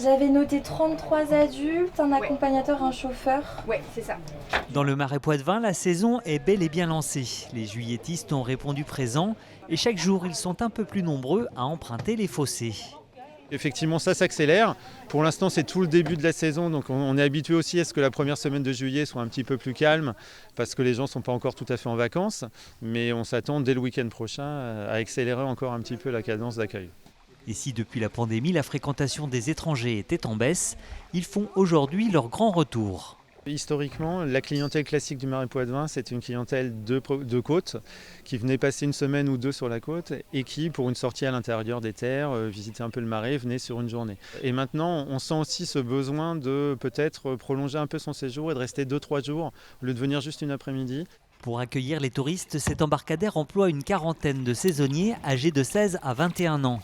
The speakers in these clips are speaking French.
J'avais noté 33 adultes, un accompagnateur, un chauffeur. Ouais, c'est ça. Dans le Marais Poitevin, la saison est bel et bien lancée. Les juilletistes ont répondu présent et chaque jour, ils sont un peu plus nombreux à emprunter les fossés. Effectivement, ça s'accélère. Pour l'instant, c'est tout le début de la saison, donc on est habitué aussi à ce que la première semaine de juillet soit un petit peu plus calme, parce que les gens ne sont pas encore tout à fait en vacances. Mais on s'attend dès le week-end prochain à accélérer encore un petit peu la cadence d'accueil. Et si depuis la pandémie, la fréquentation des étrangers était en baisse, ils font aujourd'hui leur grand retour. Historiquement, la clientèle classique du Marais Poitevin, c'était une clientèle de côte qui venait passer une semaine ou deux sur la côte et qui, pour une sortie à l'intérieur des terres, visiter un peu le marais, venait sur une journée. Et maintenant, on sent aussi ce besoin de peut-être prolonger un peu son séjour et de rester 2-3 jours au lieu de venir juste une après-midi. Pour accueillir les touristes, cet embarcadère emploie une quarantaine de saisonniers âgés de 16 à 21 ans.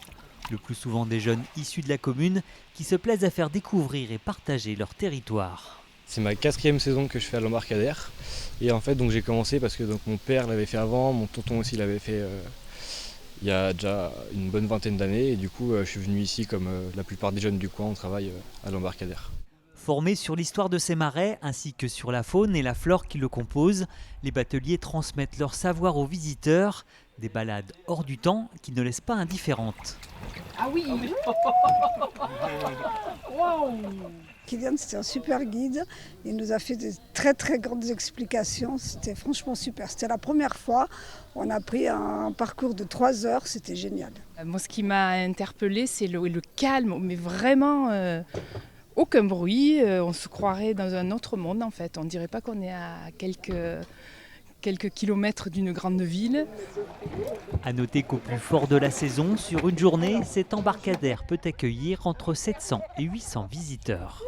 Le plus souvent des jeunes issus de la commune qui se plaisent à faire découvrir et partager leur territoire. C'est ma 4e saison que je fais à l'embarcadère. Et en fait, donc, j'ai commencé parce que donc, mon père l'avait fait avant, mon tonton aussi l'avait fait il y a déjà une bonne vingtaine d'années. Et du coup, je suis venu ici comme la plupart des jeunes du coin, on travaille à l'embarcadère. Formés sur l'histoire de ces marais ainsi que sur la faune et la flore qui le composent, les bateliers transmettent leur savoir aux visiteurs. Des balades hors du temps qui ne laissent pas indifférentes. Ah oui. Wow. Kylian, c'était un super guide. Il nous a fait des très très grandes explications. C'était franchement super. C'était la première fois. On a pris un parcours de 3 heures. C'était génial. Moi, ce qui m'a interpellée, c'est le calme, mais vraiment aucun bruit. On se croirait dans un autre monde en fait. On ne dirait pas qu'on est à quelques kilomètres d'une grande ville. A noter qu'au plus fort de la saison, sur une journée, cet embarcadère peut accueillir entre 700 et 800 visiteurs.